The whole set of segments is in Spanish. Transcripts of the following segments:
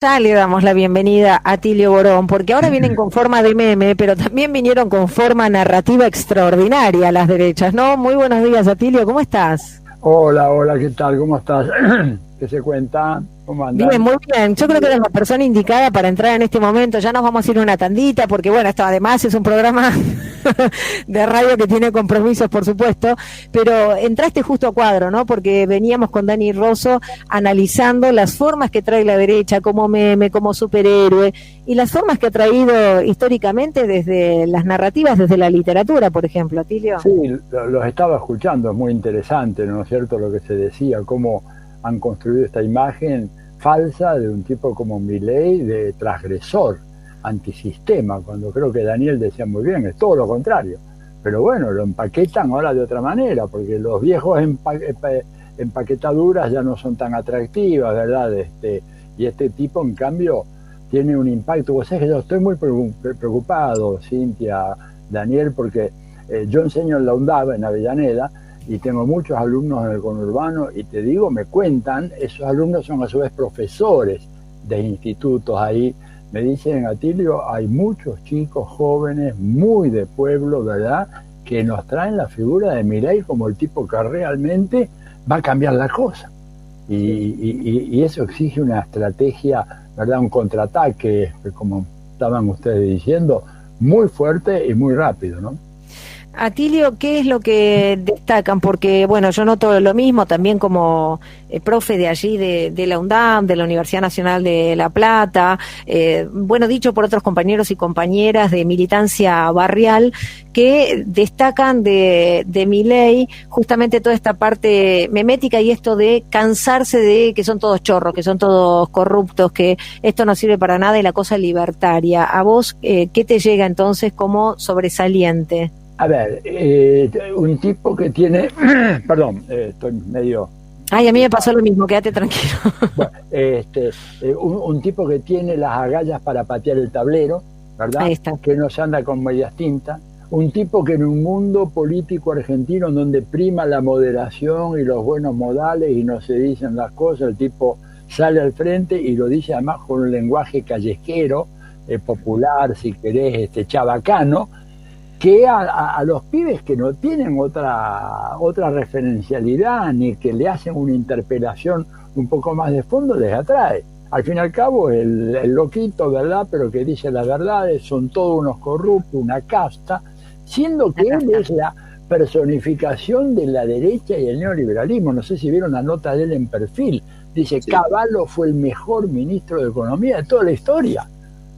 Ya le damos la bienvenida a Tilio Borón, porque ahora vienen con forma de meme, pero también vinieron con forma narrativa extraordinaria las derechas, ¿no? Muy buenos días, Atilio, ¿cómo estás? Hola, hola, ¿qué tal? ¿Cómo estás? ¿Qué se cuenta? ¿Cómo Bien, andan? muy bien. Yo creo que eres la persona indicada para entrar en este momento. Ya nos vamos a ir a una tandita, porque bueno, esto además es un programa de radio que tiene compromisos, por supuesto, pero entraste justo a cuadro, ¿no? Porque veníamos con Dani Rosso analizando las formas que trae la derecha como meme, como superhéroe, y las formas que ha traído históricamente desde las narrativas, desde la literatura, por ejemplo, Atilio. Sí, los estaba escuchando, es muy interesante, ¿no es cierto? Lo que se decía, cómo han construido esta imagen falsa de un tipo como Milei, de transgresor, antisistema, cuando creo que Daniel decía muy bien, es todo lo contrario. Pero bueno, lo empaquetan ahora de otra manera, porque los viejos empaquetaduras ya no son tan atractivas, ¿verdad? Y este tipo, en cambio, tiene un impacto. Vos sabés que yo estoy muy preocupado, Cintia, Daniel, porque yo enseño en la UNDAV, en Avellaneda, y tengo muchos alumnos en el conurbano, y te digo, me cuentan, esos alumnos son a su vez profesores de institutos ahí, me dicen, Atilio, hay muchos chicos jóvenes, muy de pueblo, ¿verdad?, que nos traen la figura de Milei como el tipo que realmente va a cambiar la cosa. Y eso exige una estrategia, ¿verdad?, un contraataque, como estaban ustedes diciendo, muy fuerte y muy rápido, ¿no? Atilio, ¿qué es lo que destacan? Porque, bueno, yo noto lo mismo también como profe de allí, de la UNDAM, de la Universidad Nacional de La Plata, bueno, dicho por otros compañeros y compañeras de militancia barrial, que destacan de Milei justamente toda esta parte memética y esto de cansarse de que son todos chorros, que son todos corruptos, que esto no sirve para nada y la cosa libertaria. ¿A vos qué te llega entonces como sobresaliente? A ver, un tipo que tiene, perdón, estoy medio Ay, a mí me pasó lo mismo, quédate tranquilo. bueno, un tipo que tiene las agallas para patear el tablero, ¿verdad? Ahí está. Que no se anda con medias tintas. Un tipo que en un mundo político argentino en donde prima la moderación y los buenos modales y no se dicen las cosas, el tipo sale al frente y lo dice además con un lenguaje callejero, popular, si querés, chabacano, que a los pibes que no tienen otra referencialidad ni que le hacen una interpelación un poco más de fondo les atrae. Al fin y al cabo, el loquito, ¿verdad?, pero que dice las verdades, son todos unos corruptos, una casta, siendo que él es la personificación de la derecha y el neoliberalismo. No sé si vieron la nota de él en Perfil. Dice, sí, Cavallo fue el mejor ministro de Economía de toda la historia.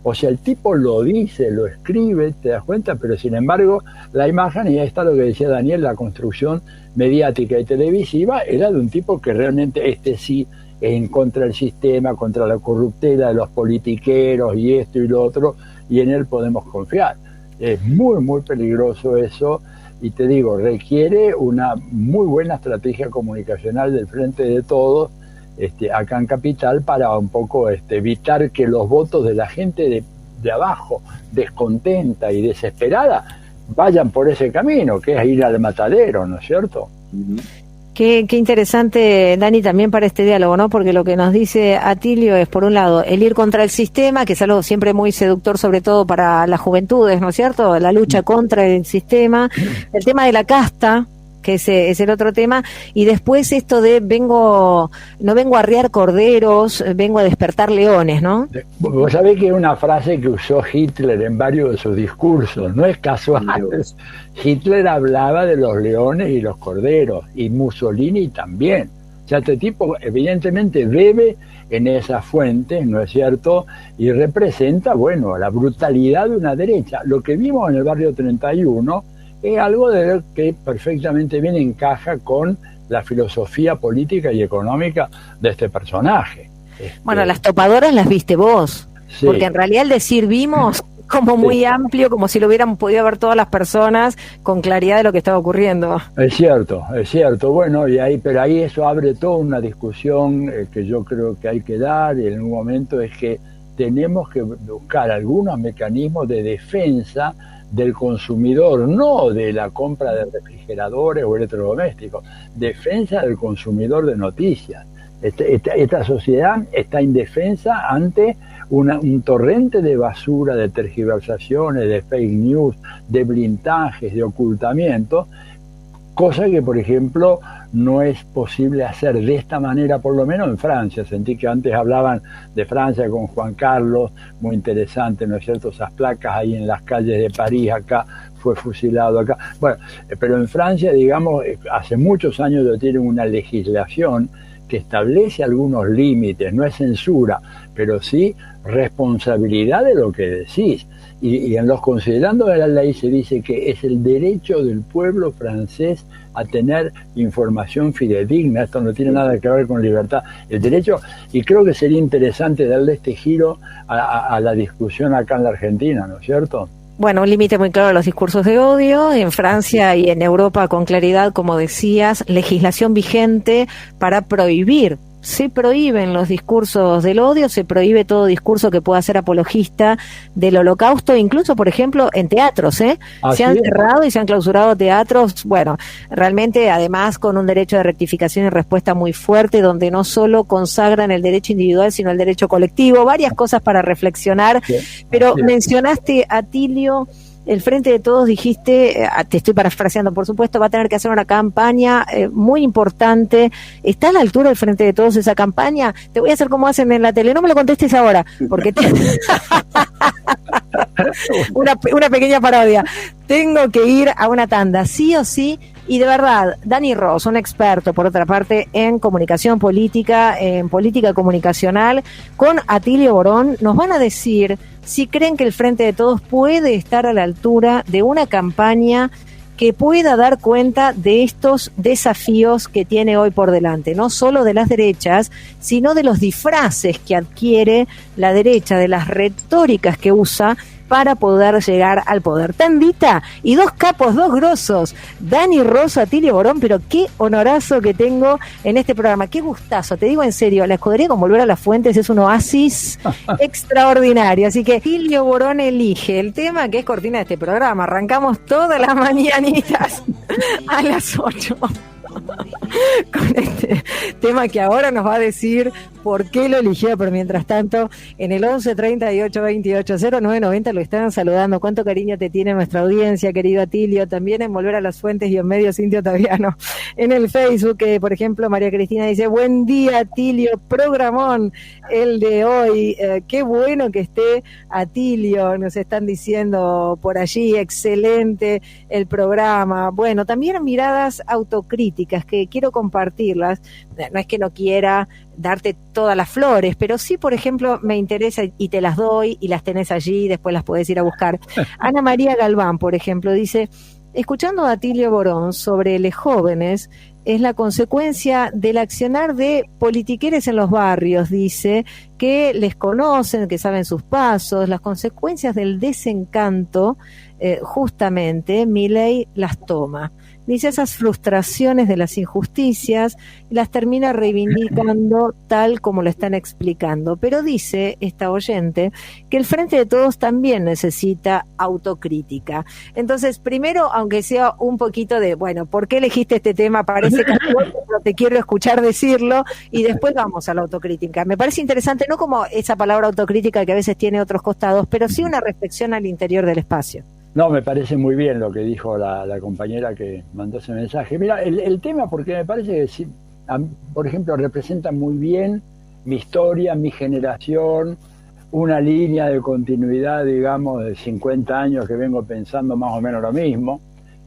O sea, el tipo lo dice, lo escribe, te das cuenta, pero sin embargo la imagen, y ahí está lo que decía Daniel, la construcción mediática y televisiva, era de un tipo que realmente sí, en contra del sistema, contra la corruptela de los politiqueros y esto y lo otro, y en él podemos confiar. Es muy, muy peligroso eso, y te digo, requiere una muy buena estrategia comunicacional del Frente de Todos, acá en Capital, para un poco evitar que los votos de la gente de abajo, descontenta y desesperada, vayan por ese camino, que es ir al matadero, ¿no es cierto? Qué interesante, Dani, también para este diálogo, ¿no? Porque lo que nos dice Atilio es, por un lado, el ir contra el sistema, que es algo siempre muy seductor, sobre todo para las juventudes, ¿no es cierto? La lucha contra el sistema, el tema de la casta, que ese es el otro tema, y después esto de no vengo a arriar corderos, vengo a despertar leones, ¿no? Vos sabés que es una frase que usó Hitler en varios de sus discursos, no es casual. Hitler hablaba de los leones y los corderos, y Mussolini también. O sea, este tipo evidentemente bebe en esas fuentes, ¿no es cierto? Y representa, bueno, la brutalidad de una derecha. Lo que vimos en el barrio 31 es algo de que perfectamente bien encaja con la filosofía política y económica de este personaje. Bueno, las topadoras las viste vos, sí, porque en realidad el decir vimos como muy sí, amplio, como si lo hubieran podido ver todas las personas con claridad de lo que estaba ocurriendo. Es cierto, bueno, pero ahí eso abre toda una discusión que yo creo que hay que dar, y en un momento es que tenemos que buscar algunos mecanismos de defensa del consumidor, no de la compra de refrigeradores o electrodomésticos, defensa del consumidor de noticias. Esta sociedad está indefensa ante un torrente de basura, de tergiversaciones, de fake news, de blindajes, de ocultamiento, cosa que, por ejemplo, no es posible hacer de esta manera, por lo menos en Francia. Sentí que antes hablaban de Francia con Juan Carlos, muy interesante, ¿no es cierto? Esas placas ahí en las calles de París, acá fue fusilado, acá. Bueno, pero en Francia, digamos, hace muchos años ya tienen una legislación que establece algunos límites, no es censura, pero sí responsabilidad de lo que decís. Y en los considerandos de la ley se dice que es el derecho del pueblo francés a tener información fidedigna. Esto no tiene nada que ver con libertad. El derecho, y creo que sería interesante darle este giro a la discusión acá en la Argentina, ¿no es cierto? Bueno, un límite muy claro a los discursos de odio. En Francia y en Europa, con claridad, como decías, legislación vigente para prohibir. Se prohíben los discursos del odio, se prohíbe todo discurso que pueda ser apologista del Holocausto, incluso, por ejemplo, en teatros, Se han cerrado y se han clausurado teatros, bueno, realmente, además, con un derecho de rectificación y respuesta muy fuerte, donde no solo consagran el derecho individual, sino el derecho colectivo, varias cosas para reflexionar, pero mencionaste, Atilio, el Frente de Todos, dijiste, te estoy parafraseando, por supuesto, va a tener que hacer una campaña muy importante. ¿Está a la altura el Frente de Todos esa campaña? Te voy a hacer como hacen en la tele, no me lo contestes ahora, porque una pequeña parodia. Tengo que ir a una tanda, sí o sí. Y de verdad, Dani Ros, un experto, por otra parte, en comunicación política, en política comunicacional, con Atilio Borón, nos van a decir si creen que el Frente de Todos puede estar a la altura de una campaña que pueda dar cuenta de estos desafíos que tiene hoy por delante, no solo de las derechas, sino de los disfraces que adquiere la derecha, de las retóricas que usa para poder llegar al poder. Tandita y dos capos, dos grosos, Dani Ros, Atilio Borón, pero qué honorazo que tengo en este programa, qué gustazo, te digo en serio, la escudería con Volver a las Fuentes es un oasis extraordinario, así que Atilio Borón elige el tema que es cortina de este programa, arrancamos todas las mañanitas a las 8. Con este tema que ahora nos va a decir por qué lo eligió, pero mientras tanto, en el 11 38 28 09 90 lo están saludando. Cuánto cariño te tiene nuestra audiencia, querido Atilio. También en Volver a las Fuentes y en Medios Inti Ottaviano. En el Facebook, por ejemplo, María Cristina dice: buen día, Atilio, programón el de hoy. Qué bueno que esté Atilio, nos están diciendo por allí, excelente el programa. Bueno, también miradas autocríticas que quiero compartirlas. No es que no quiera darte todas las flores, pero sí, por ejemplo, me interesa y te las doy y las tenés allí, después las podés ir a buscar. Ana María Galván, por ejemplo, dice: escuchando a Atilio Borón sobre los jóvenes, es la consecuencia del accionar de politiqueres en los barrios, dice, que les conocen, que saben sus pasos, las consecuencias del desencanto, justamente Milei las toma. Dice, esas frustraciones de las injusticias las termina reivindicando tal como lo están explicando. Pero dice esta oyente que el Frente de Todos también necesita autocrítica. Entonces, primero, aunque sea un poquito de, bueno, ¿por qué elegiste este tema? Parece que no te quiero escuchar decirlo, y después vamos a la autocrítica. Me parece interesante, no como esa palabra autocrítica que a veces tiene otros costados, pero sí una reflexión al interior del espacio. No, me parece muy bien lo que dijo la compañera que mandó ese mensaje. Mira, el tema, porque me parece que, sí, por ejemplo, representa muy bien mi historia, mi generación, una línea de continuidad, digamos, de 50 años que vengo pensando más o menos lo mismo,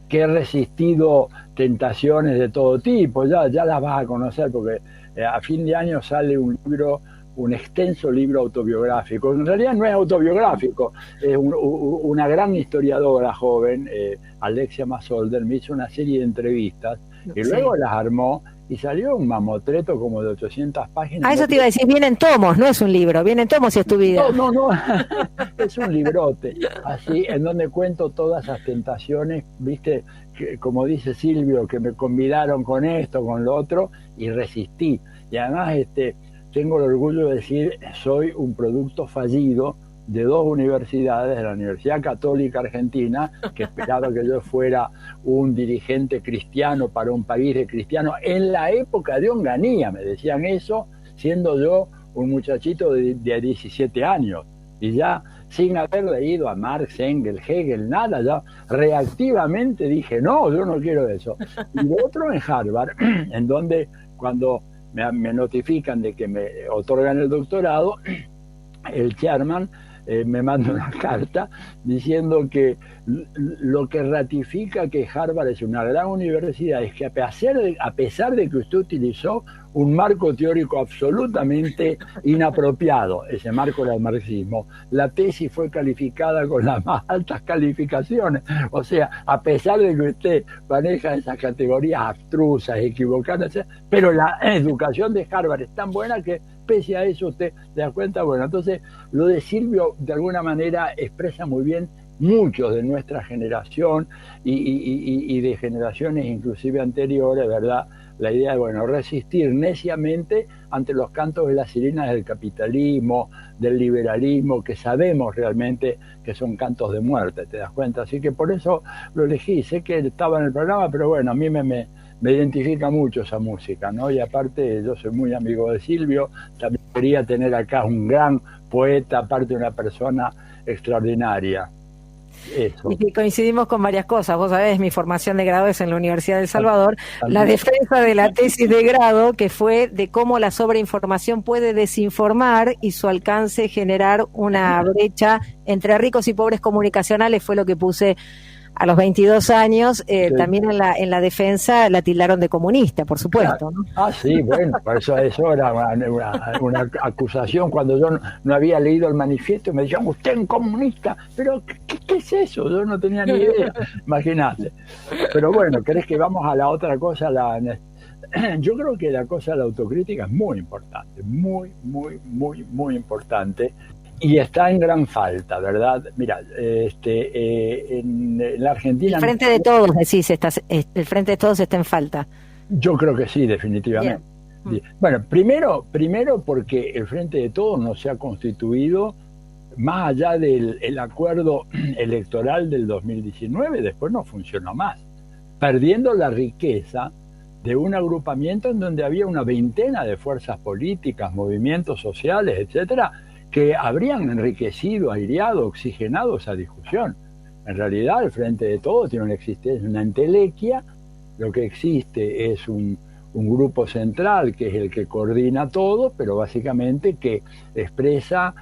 que he resistido tentaciones de todo tipo, ya las vas a conocer, porque a fin de año sale un libro, un extenso libro autobiográfico. En realidad no es autobiográfico, es una gran historiadora joven, Alexia Masolder, me hizo una serie de entrevistas y luego las armó y salió un mamotreto como de 800 páginas. Eso te iba a decir, vienen tomos, no es un libro, vienen tomos y es tu vida. No, es un librote, así, en donde cuento todas esas tentaciones, viste, que, como dice Silvio, que me convidaron con esto, con lo otro, y resistí. Y además, tengo el orgullo de decir, soy un producto fallido de dos universidades, de la Universidad Católica Argentina, que esperaba que yo fuera un dirigente cristiano para un país de cristianos. En la época de Onganía me decían eso, siendo yo un muchachito de 17 años, y ya sin haber leído a Marx, Engels, Hegel, nada, ya reactivamente dije, no, yo no quiero eso. Y lo otro en Harvard, en donde cuando me notifican de que me otorgan el doctorado, el chairman me manda una carta diciendo que lo que ratifica que Harvard es una gran universidad es que a pesar de que usted utilizó un marco teórico absolutamente inapropiado, ese marco era el marxismo, la tesis fue calificada con las más altas calificaciones. O sea, a pesar de que usted maneja esas categorías abstrusas, equivocadas, pero la educación de Harvard es tan buena que pese a eso usted se da cuenta. Bueno, entonces lo de Silvio de alguna manera expresa muy bien muchos de nuestra generación y de generaciones inclusive anteriores, ¿verdad? La idea de, bueno, resistir neciamente ante los cantos de las sirenas del capitalismo, del liberalismo, que sabemos realmente que son cantos de muerte, ¿te das cuenta? Así que por eso lo elegí. Sé que estaba en el programa, pero bueno, a mí me identifica mucho esa música, ¿no? Y aparte yo soy muy amigo de Silvio, también quería tener acá un gran poeta, aparte una persona extraordinaria. Eso. Y coincidimos con varias cosas. Vos sabés, mi formación de grado es en la Universidad de El Salvador. La defensa de la tesis de grado, que fue de cómo la sobreinformación puede desinformar y su alcance generar una brecha entre ricos y pobres comunicacionales, fue lo que puse a los 22 años. Sí. También en la defensa la tildaron de comunista, por supuesto, ¿no? Ah, sí, bueno, por eso era una acusación. Cuando yo no había leído el manifiesto, me decían, usted es un comunista, pero ¿qué es eso? Yo no tenía ni idea, imagínate. Pero bueno, ¿querés que vamos a la otra cosa? Yo creo que la cosa de la autocrítica es muy importante, muy importante. Y está en gran falta, ¿verdad? Mira, en la Argentina... El Frente de Todos, decís, el Frente de Todos está en falta. Yo creo que sí, definitivamente. Bien. Bueno, primero porque el Frente de Todos no se ha constituido más allá del acuerdo electoral del 2019, después no funcionó más, perdiendo la riqueza de un agrupamiento en donde había una veintena de fuerzas políticas, movimientos sociales, etcétera, que habrían enriquecido, aireado, oxigenado esa discusión. En realidad, el Frente de Todos tiene una entelequia, lo que existe es un grupo central que es el que coordina todo, pero básicamente que expresa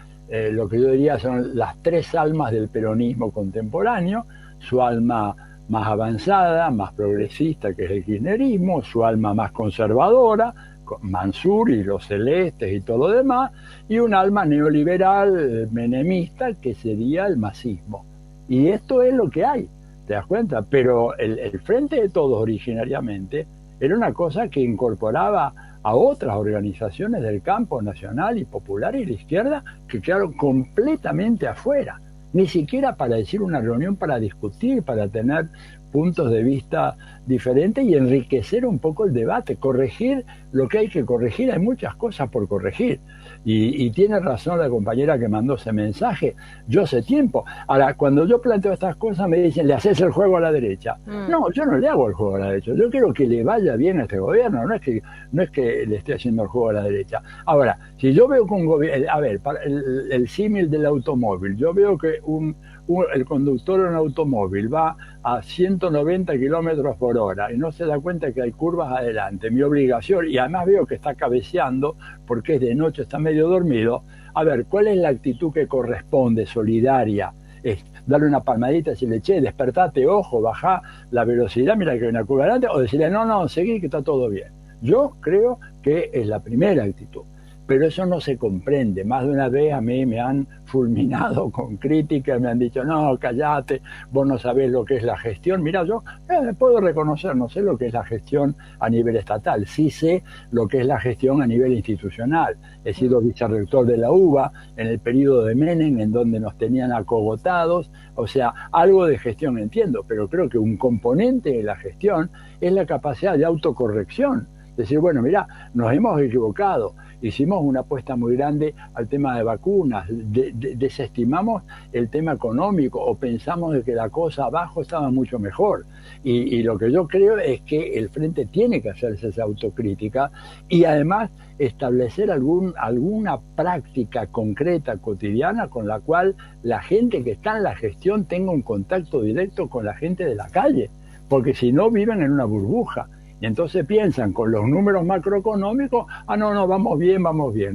lo que yo diría son las tres almas del peronismo contemporáneo: su alma más avanzada, más progresista, que es el kirchnerismo; su alma más conservadora, Mansur y los celestes y todo lo demás, y un alma neoliberal menemista, que sería el masismo. Y esto es lo que hay, ¿te das cuenta? Pero el Frente de Todos originariamente era una cosa que incorporaba a otras organizaciones del campo nacional y popular y la izquierda, que quedaron completamente afuera, ni siquiera para decir una reunión para discutir, para tener puntos de vista diferentes y enriquecer un poco el debate, corregir lo que hay que corregir. Hay muchas cosas por corregir. Y tiene razón la compañera que mandó ese mensaje. Yo hace tiempo. Ahora, cuando yo planteo estas cosas me dicen, le haces el juego a la derecha. No, yo no le hago el juego a la derecha. Yo quiero que le vaya bien a este gobierno. No es que le esté haciendo el juego a la derecha. Ahora, si yo veo que un gobierno... A ver, el símil del automóvil. Yo veo que el conductor de un automóvil va a 190 kilómetros por hora y no se da cuenta que hay curvas adelante. Mi obligación, y además veo que está cabeceando porque es de noche, está medio dormido. A ver, ¿cuál es la actitud que corresponde, solidaria? Es darle una palmadita y decirle, che, despertate, ojo, bajá la velocidad, mira que hay una curva adelante, o decirle, no, seguí que está todo bien. Yo creo que es la primera actitud. Pero eso no se comprende. Más de una vez a mí me han fulminado con críticas, me han dicho, no, callate, vos no sabés lo que es la gestión. Mirá, yo puedo reconocer, no sé lo que es la gestión a nivel estatal, sí sé lo que es la gestión a nivel institucional. He sido vicerrector de la UBA en el periodo de Menem, en donde nos tenían acogotados, o sea, algo de gestión entiendo, pero creo que un componente de la gestión es la capacidad de autocorrección. Decir, bueno, mirá, nos hemos equivocado. hicimos una apuesta muy grande al tema de vacunas, desestimamos el tema económico o pensamos de que la cosa abajo estaba mucho mejor. Y lo que yo creo es que el Frente tiene que hacerse esa autocrítica y además establecer alguna práctica concreta, cotidiana, con la cual la gente que está en la gestión tenga un contacto directo con la gente de la calle, porque si no viven en una burbuja. Y entonces piensan con los números macroeconómicos, no, vamos bien.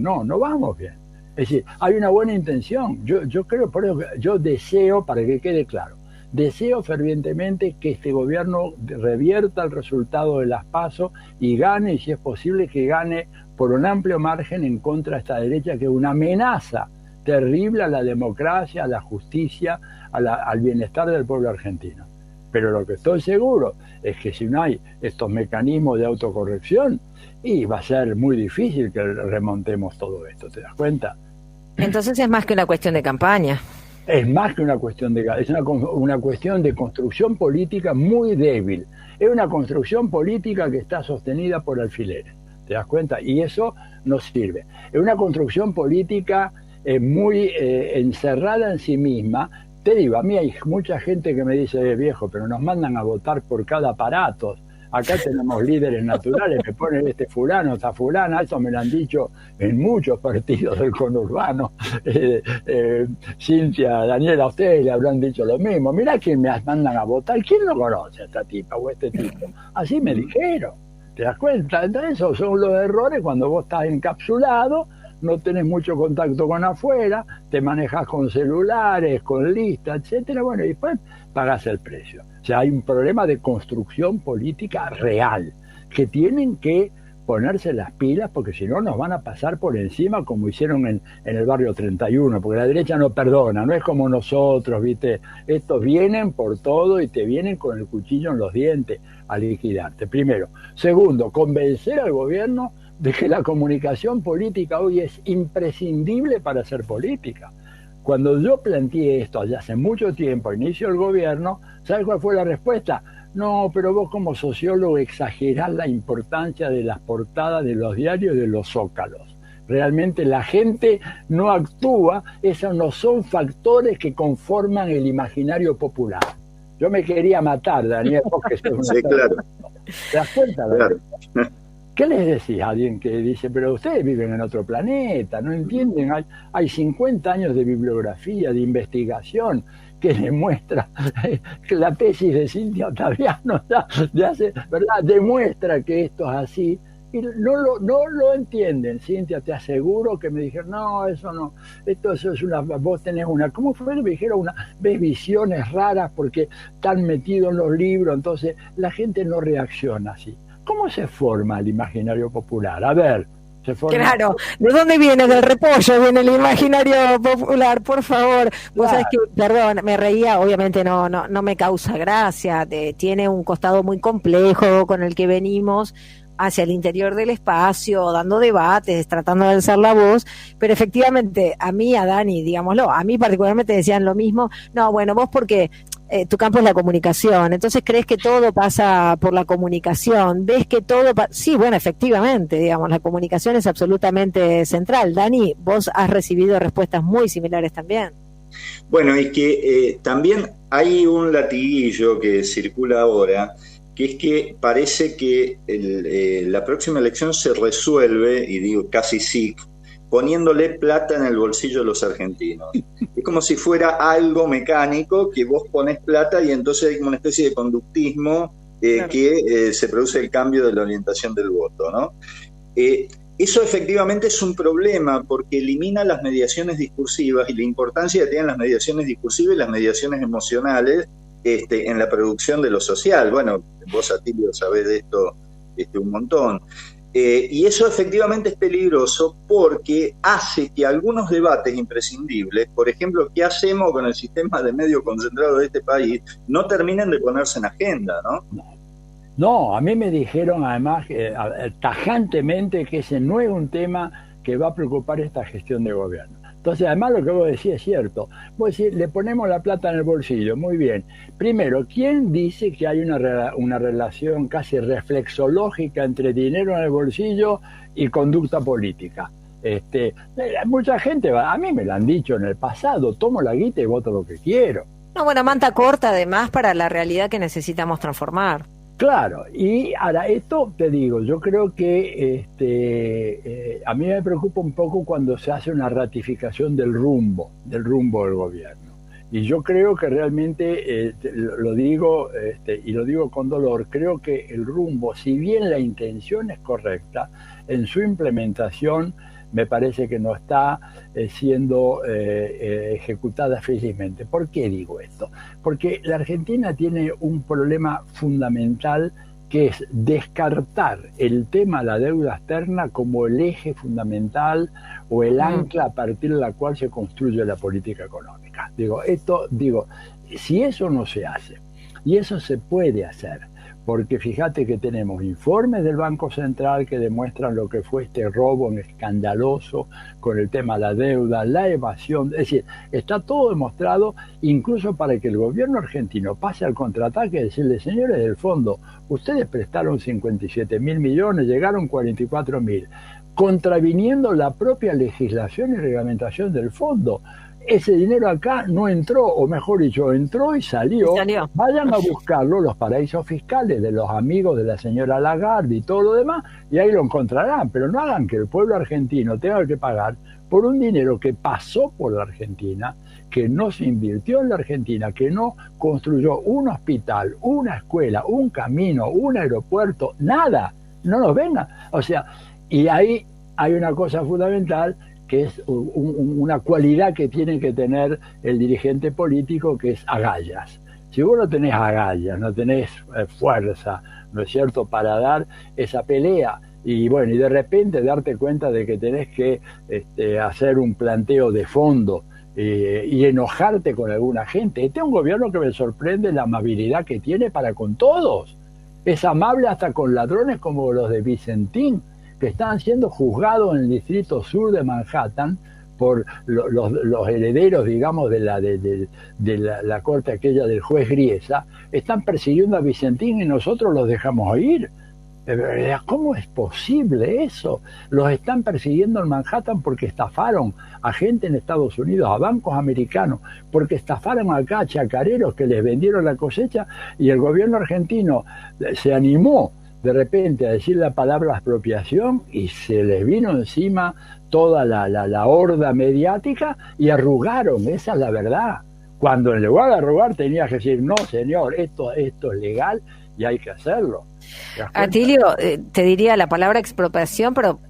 No, no vamos bien. Es decir, hay una buena intención. Yo creo, por eso yo deseo, para que quede claro, deseo fervientemente que este gobierno revierta el resultado de las PASO y gane, y si es posible que gane por un amplio margen en contra de esta derecha, que es una amenaza terrible a la democracia, a la justicia, al bienestar del pueblo argentino. Pero lo que estoy seguro es que si no hay estos mecanismos de autocorrección, y va a ser muy difícil que remontemos todo esto, ¿te das cuenta? Entonces es más que una cuestión de campaña. Es más que una cuestión es una cuestión de construcción política muy débil. Es una construcción política que está sostenida por alfileres, ¿te das cuenta? Y eso no sirve. Es una construcción política muy encerrada en sí misma. Te digo, a mí hay mucha gente que me dice, viejo, pero nos mandan a votar por cada aparato. Acá tenemos líderes naturales, me ponen fulano, esta fulana, eso me lo han dicho en muchos partidos del conurbano. Cintia, Daniela, a ustedes le habrán dicho lo mismo. Mirá quién me mandan a votar, ¿quién no conoce a esta tipa o a este tipo? Así me dijeron, ¿te das cuenta? Entonces esos son los errores cuando vos estás encapsulado, no tenés mucho contacto con afuera, te manejas con celulares, con listas, etcétera, bueno, y después pagás el precio. O sea, hay un problema de construcción política real, que tienen que ponerse las pilas, porque si no nos van a pasar por encima como hicieron en el barrio 31, porque la derecha no perdona, no es como nosotros, ¿viste? Estos vienen por todo y te vienen con el cuchillo en los dientes a liquidarte, primero. Segundo, convencer al gobierno de que la comunicación política hoy es imprescindible para hacer política. Cuando yo planteé esto allá hace mucho tiempo, inicio el gobierno, ¿sabes cuál fue la respuesta? No, pero vos como sociólogo exagerás la importancia de las portadas de los diarios y de los zócalos. Realmente la gente no actúa, esos no son factores que conforman el imaginario popular. Yo me quería matar, Daniel, porque es una sí, claro. ¿Te das cuenta? Claro. ¿Qué les decís a alguien que dice, pero ustedes viven en otro planeta, no entienden? Hay 50 años de bibliografía, de investigación, que demuestra que la tesis de Cintia Ottaviano ¿verdad? Demuestra que esto es así. Y no lo entienden, Cintia, te aseguro que me dijeron, no, eso no, eso es vos tenés ¿cómo fue? Me dijeron ves visiones raras porque están metidos en los libros, entonces la gente no reacciona así. ¿Cómo se forma el imaginario popular? A ver, se forma... Claro, ¿de dónde viene? Del repollo viene el imaginario popular, por favor. Vos sabés que, perdón, me reía, obviamente no me causa gracia, tiene un costado muy complejo con el que venimos hacia el interior del espacio, dando debates, tratando de alzar la voz, pero efectivamente a mí, a Dani, digámoslo, a mí particularmente decían lo mismo, no, bueno, vos porque tu campo es la comunicación, entonces crees que todo pasa por la comunicación, ves que todo sí, bueno, efectivamente, digamos, la comunicación es absolutamente central. Dani, vos has recibido respuestas muy similares también. Bueno, y que también hay un latiguillo que circula ahora, que es que parece que la próxima elección se resuelve, y digo casi sí, poniéndole plata en el bolsillo de los argentinos. Es como si fuera algo mecánico, que vos pones plata y entonces hay como una especie de conductismo claro, que se produce el cambio de la orientación del voto, ¿no? Eso efectivamente es un problema porque elimina las mediaciones discursivas y la importancia que tienen las mediaciones discursivas y las mediaciones emocionales en la producción de lo social. Bueno, vos, Atilio, sabés de esto un montón. Y eso efectivamente es peligroso porque hace que algunos debates imprescindibles, por ejemplo, ¿qué hacemos con el sistema de medios concentrados de este país?, no terminen de ponerse en agenda, ¿no? No, a mí me dijeron además tajantemente que ese no es un tema que va a preocupar esta gestión de gobierno. Entonces, además lo que vos decís es cierto. Vos decís, le ponemos la plata en el bolsillo, muy bien. Primero, ¿quién dice que hay una relación casi reflexológica entre dinero en el bolsillo y conducta política? Mucha gente, a mí me lo han dicho en el pasado, tomo la guita y voto lo que quiero. No, bueno, manta corta además para la realidad que necesitamos transformar. Claro, y ahora esto te digo, yo creo que a mí me preocupa un poco cuando se hace una ratificación del rumbo del gobierno. Y yo creo que realmente, lo digo y lo digo con dolor, creo que el rumbo, si bien la intención es correcta, en su implementación me parece que no está siendo ejecutada felizmente. ¿Por qué digo esto? Porque la Argentina tiene un problema fundamental que es descartar el tema de la deuda externa como el eje fundamental o el ancla a partir de la cual se construye la política económica. Si eso no se hace, y eso se puede hacer, porque fíjate que tenemos informes del Banco Central que demuestran lo que fue este robo escandaloso con el tema de la deuda, la evasión, es decir, está todo demostrado, incluso para que el gobierno argentino pase al contraataque y decirle, señores del fondo, ustedes prestaron 57.000 millones, llegaron 44.000, contraviniendo la propia legislación y reglamentación del fondo. Ese dinero acá no entró, o mejor dicho, entró y salió. Vayan a buscarlo, los paraísos fiscales de los amigos de la señora Lagarde y todo lo demás, y ahí lo encontrarán. Pero no hagan que el pueblo argentino tenga que pagar por un dinero que pasó por la Argentina, que no se invirtió en la Argentina, que no construyó un hospital, una escuela, un camino, un aeropuerto, nada. No nos vengan. O sea, y ahí hay una cosa fundamental, que es una cualidad que tiene que tener el dirigente político, que es agallas. Si vos no tenés agallas, no tenés fuerza, ¿no es cierto?, para dar esa pelea, y bueno, y de repente darte cuenta de que tenés que hacer un planteo de fondo y enojarte con alguna gente. Este es un gobierno que me sorprende la amabilidad que tiene para con todos. Es amable hasta con ladrones como los de Vicentín, que están siendo juzgados en el distrito sur de Manhattan por los herederos, digamos, de la corte aquella del juez Griesa, están persiguiendo a Vicentín y nosotros los dejamos ir. ¿Cómo es posible eso? Los están persiguiendo en Manhattan porque estafaron a gente en Estados Unidos, a bancos americanos, porque estafaron acá a chacareros que les vendieron la cosecha, y el gobierno argentino se animó de repente a decir la palabra expropiación y se les vino encima toda la horda mediática y arrugaron. Esa es la verdad, cuando en lugar de arrugar tenías que decir, no señor, esto es legal y hay que hacerlo. Atilio, te diría la palabra expropiación, pero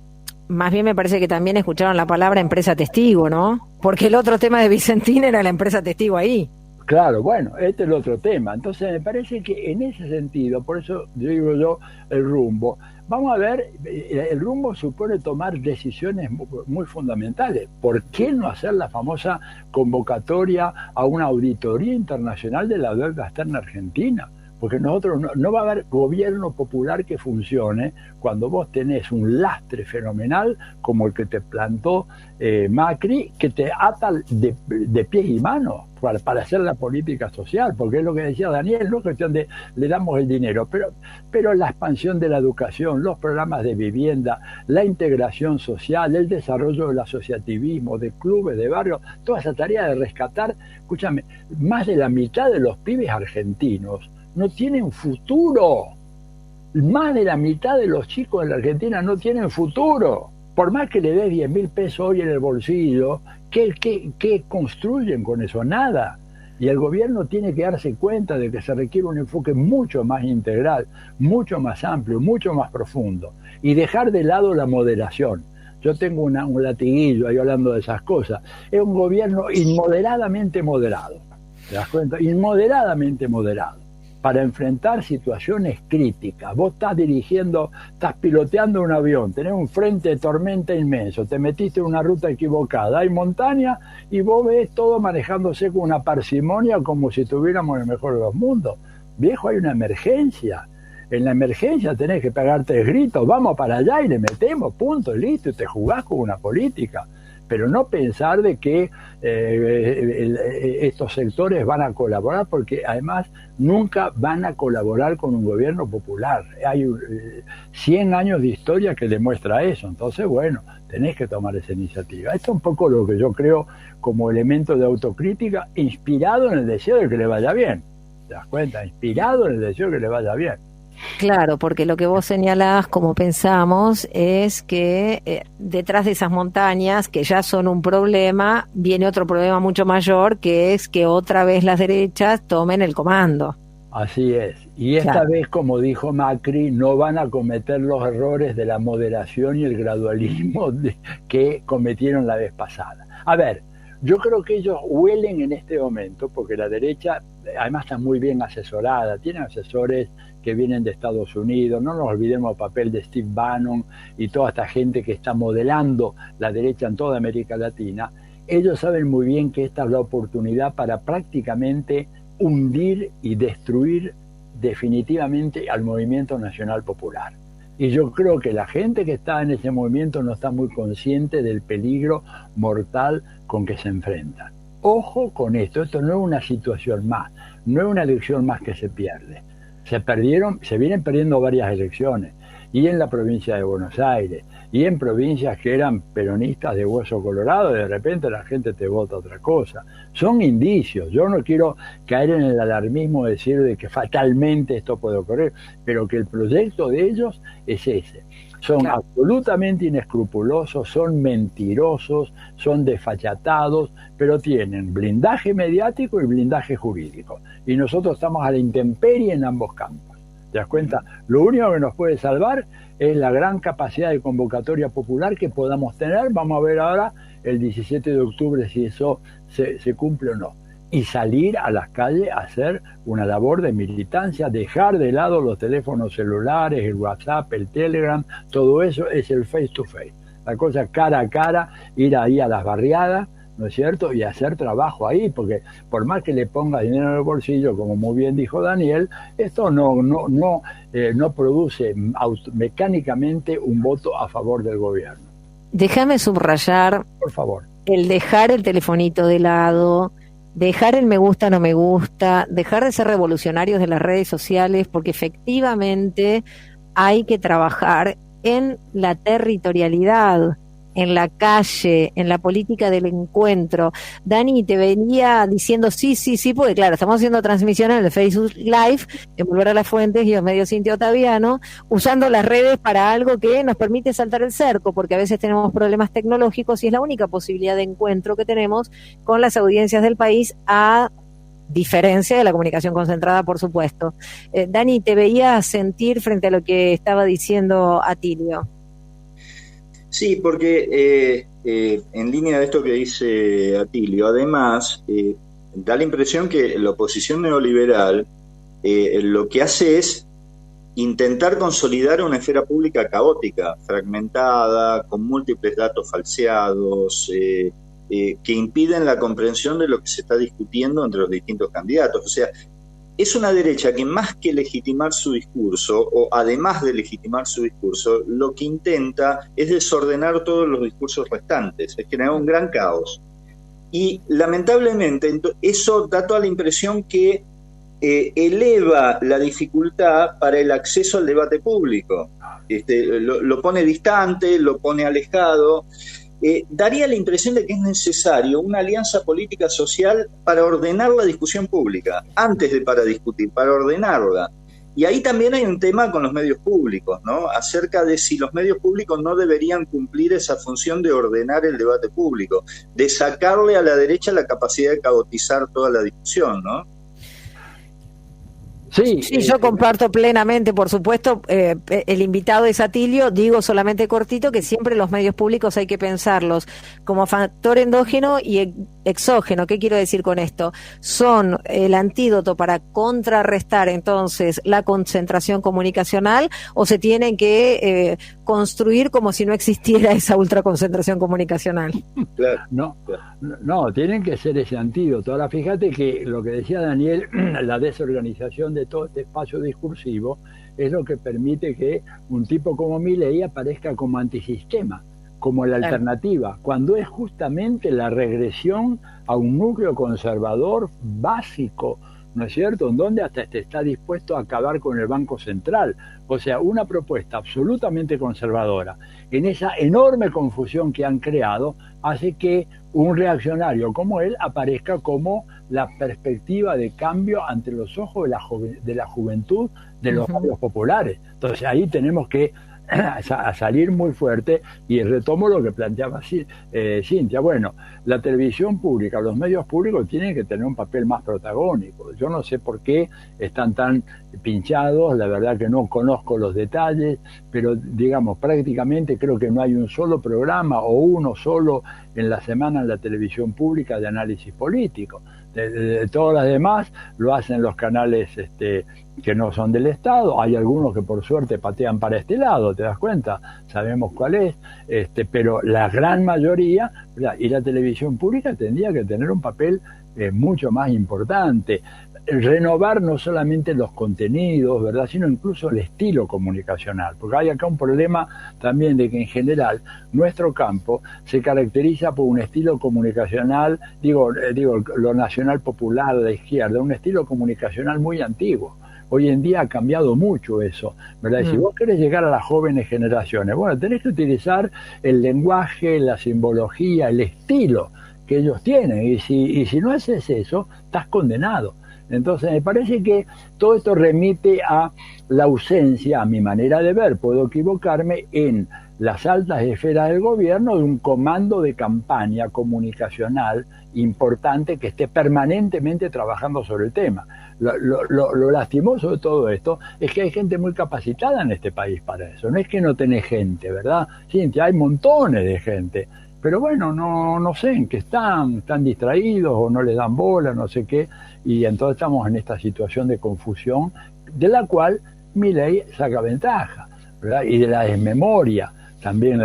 más bien me parece que también escucharon la palabra empresa testigo, ¿no? Porque el otro tema de Vicentín era la empresa testigo ahí. Claro, bueno, este es el otro tema. Entonces me parece que en ese sentido, por eso digo yo el rumbo, vamos a ver, el rumbo supone tomar decisiones muy fundamentales. ¿Por qué no hacer la famosa convocatoria a una auditoría internacional de la deuda externa argentina? Porque nosotros no va a haber gobierno popular que funcione cuando vos tenés un lastre fenomenal como el que te plantó Macri, que te ata de pies y manos para hacer la política social, porque es lo que decía Daniel, no es cuestión de le damos el dinero, pero la expansión de la educación, los programas de vivienda, la integración social, el desarrollo del asociativismo, de clubes, de barrios, toda esa tarea de rescatar, escúchame, más de la mitad de los pibes argentinos no tienen futuro. Más de la mitad de los chicos en la Argentina no tienen futuro. Por más que le des 10.000 pesos hoy en el bolsillo, ¿qué construyen con eso? Nada. Y el gobierno tiene que darse cuenta de que se requiere un enfoque mucho más integral, mucho más amplio, mucho más profundo. Y dejar de lado la moderación. Yo tengo un latiguillo ahí hablando de esas cosas. Es un gobierno inmoderadamente moderado. ¿Te das cuenta? Inmoderadamente moderado. Para enfrentar situaciones críticas. Vos estás piloteando un avión, tenés un frente de tormenta inmenso, te metiste en una ruta equivocada, hay montaña y vos ves todo manejándose con una parsimonia como si tuviéramos en el mejor de los mundos. Viejo, hay una emergencia. En la emergencia tenés que pegar 3 gritos, vamos para allá y le metemos, punto, listo, y te jugás con una política. pero no pensar de que estos sectores van a colaborar, porque además nunca van a colaborar con un gobierno popular. Hay 100 años de historia que demuestra eso. Entonces, bueno, tenés que tomar esa iniciativa. Esto es un poco lo que yo creo como elemento de autocrítica, inspirado en el deseo de que le vaya bien. ¿Te das cuenta? Inspirado en el deseo de que le vaya bien. Claro, porque lo que vos señalás, como pensamos, es que detrás de esas montañas, que ya son un problema, viene otro problema mucho mayor, que es que otra vez las derechas tomen el comando. Así es. Y esta vez, como dijo Macri, no van a cometer los errores de la moderación y el gradualismo que cometieron la vez pasada. A ver, yo creo que ellos huelen en este momento, porque la derecha además está muy bien asesorada, tienen asesores que vienen de Estados Unidos, no nos olvidemos el papel de Steve Bannon y toda esta gente que está modelando la derecha en toda América Latina. Ellos saben muy bien que esta es la oportunidad para prácticamente hundir y destruir definitivamente al movimiento nacional popular. Y yo creo que la gente que está en ese movimiento no está muy consciente del peligro mortal con que se enfrentan. Ojo con esto no es una situación más, no es una elección más que se pierde. Se vienen perdiendo varias elecciones, y en la provincia de Buenos Aires, y en provincias que eran peronistas de hueso colorado, de repente la gente te vota otra cosa. Son indicios. Yo no quiero caer en el alarmismo de decir de que fatalmente esto puede ocurrir, pero que el proyecto de ellos es ese. Son absolutamente inescrupulosos, son mentirosos, son desfachatados, pero tienen blindaje mediático y blindaje jurídico. Y nosotros estamos a la intemperie en ambos campos. ¿Te das cuenta? Lo único que nos puede salvar es la gran capacidad de convocatoria popular que podamos tener. Vamos a ver ahora el 17 de octubre si eso se cumple o no. Y salir a las calles a hacer una labor de militancia, dejar de lado los teléfonos celulares, el WhatsApp, el Telegram, todo eso es el face to face. La cosa cara a cara, ir ahí a las barriadas, ¿no es cierto? Y hacer trabajo ahí, porque por más que le ponga dinero en el bolsillo, como muy bien dijo Daniel, esto no produce mecánicamente un voto a favor del gobierno. Déjame subrayar, por favor, el dejar el telefonito de lado, dejar el me gusta, no me gusta, dejar de ser revolucionarios de las redes sociales, porque efectivamente hay que trabajar en la territorialidad, en la calle, en la política del encuentro. Dani, te venía diciendo sí, porque claro, estamos haciendo transmisiones en el Facebook Live, en Volver a las Fuentes y los medios Cintia Ottaviano, usando las redes para algo que nos permite saltar el cerco, porque a veces tenemos problemas tecnológicos y es la única posibilidad de encuentro que tenemos con las audiencias del país, a diferencia de la comunicación concentrada, por supuesto. Dani, te veía sentir frente a lo que estaba diciendo Atilio. Sí, porque en línea de esto que dice Atilio, además, da la impresión que la oposición neoliberal lo que hace es intentar consolidar una esfera pública caótica, fragmentada, con múltiples datos falseados, que impiden la comprensión de lo que se está discutiendo entre los distintos candidatos. O sea, es una derecha que más que legitimar su discurso, o además de legitimar su discurso, lo que intenta es desordenar todos los discursos restantes, es generar un gran caos. Y lamentablemente eso da toda la impresión que eleva la dificultad para el acceso al debate público. Lo pone distante, lo pone alejado. Daría la impresión de que es necesario una alianza política social para ordenar la discusión pública, antes de para discutir, para ordenarla. Y ahí también hay un tema con los medios públicos, ¿no? Acerca de si los medios públicos no deberían cumplir esa función de ordenar el debate público, de sacarle a la derecha la capacidad de caotizar toda la discusión, ¿no? Sí, yo comparto plenamente, por supuesto, el invitado es Atilio, digo solamente cortito que siempre los medios públicos hay que pensarlos como factor endógeno y exógeno. ¿Qué quiero decir con esto? Son el antídoto para contrarrestar entonces la concentración comunicacional, o se tienen que construir como si no existiera esa ultraconcentración comunicacional. Claro. No, tienen que ser ese antídoto. Ahora fíjate que lo que decía Daniel, la desorganización de todo este espacio discursivo es lo que permite que un tipo como Milei aparezca como antisistema, como la alternativa, cuando es justamente la regresión a un núcleo conservador básico, ¿no es cierto?, en donde hasta está dispuesto a acabar con el Banco Central. O sea, una propuesta absolutamente conservadora. En esa enorme confusión que han creado, hace que un reaccionario como él aparezca como la perspectiva de cambio ante los ojos de la juventud de los barrios populares. Entonces ahí tenemos que a salir muy fuerte, y retomo lo que planteaba Cintia. Bueno, la televisión pública, los medios públicos tienen que tener un papel más protagónico. Yo no sé por qué están tan pinchados, la verdad que no conozco los detalles, pero digamos, prácticamente creo que no hay un solo programa o uno solo en la semana en la televisión pública de análisis político. De todas las demás lo hacen los canales que no son del Estado. Hay algunos que por suerte patean para este lado, ¿te das cuenta? Sabemos cuál es, pero la gran mayoría, ¿verdad? Y la televisión pública tendría que tener un papel mucho más importante. Renovar no solamente los contenidos, ¿verdad?, sino incluso el estilo comunicacional, porque hay acá un problema también de que en general nuestro campo se caracteriza por un estilo comunicacional, digo lo nacional popular de la izquierda, un estilo comunicacional muy antiguo. Hoy en día ha cambiado mucho eso, ¿verdad? Si vos querés llegar a las jóvenes generaciones, bueno, tenés que utilizar el lenguaje, la simbología, el estilo que ellos tienen, y si no haces eso, estás condenado. Entonces me parece que todo esto remite a la ausencia, a mi manera de ver, puedo equivocarme, en las altas esferas del gobierno de un comando de campaña comunicacional importante que esté permanentemente trabajando sobre el tema. Lo lastimoso de todo esto es que hay gente muy capacitada en este país para eso. No es que no tenés gente, ¿verdad? Sí, hay montones de gente. Pero bueno, no sé en qué están distraídos o no les dan bola, no sé qué, y entonces estamos en esta situación de confusión de la cual Milei saca ventaja, ¿verdad? Y de la desmemoria también,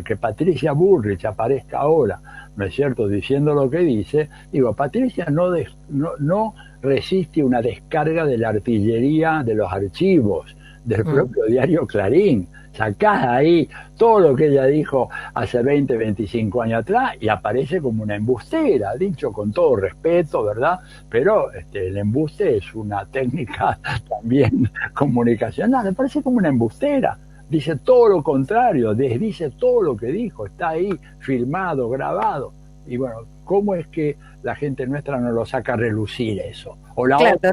que Patricia Bullrich aparezca ahora, ¿no es cierto?, diciendo lo que dice. Digo, Patricia no resiste una descarga de la artillería de los archivos del propio diario Clarín. Sacás ahí todo lo que ella dijo hace 20, 25 años atrás y aparece como una embustera, dicho con todo respeto, ¿verdad? Pero el embuste es una técnica también comunicacional, me parece como una embustera. Dice todo lo contrario, desdice todo lo que dijo, está ahí filmado, grabado. Y bueno, ¿cómo es que la gente nuestra no lo saca a relucir eso? O la claro, otra.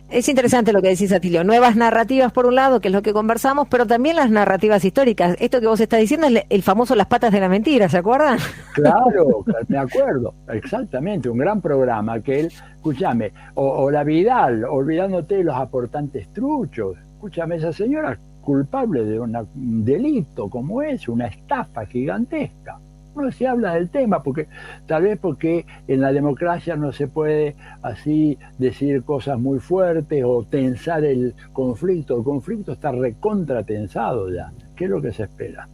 es interesante lo que decís, Atilio. Nuevas narrativas por un lado, que es lo que conversamos, pero también las narrativas históricas. Esto que vos estás diciendo es el famoso Las patas de la mentira, ¿se acuerdan? Claro, me acuerdo, exactamente, un gran programa que él, escúchame, o la Vidal, olvidándote de los aportantes truchos. Escúchame, esa señora culpable de un delito como es, una estafa gigantesca. No se habla del tema, tal vez porque en la democracia no se puede así decir cosas muy fuertes o tensar el conflicto. El conflicto está recontratensado ya. ¿Qué es lo que se espera?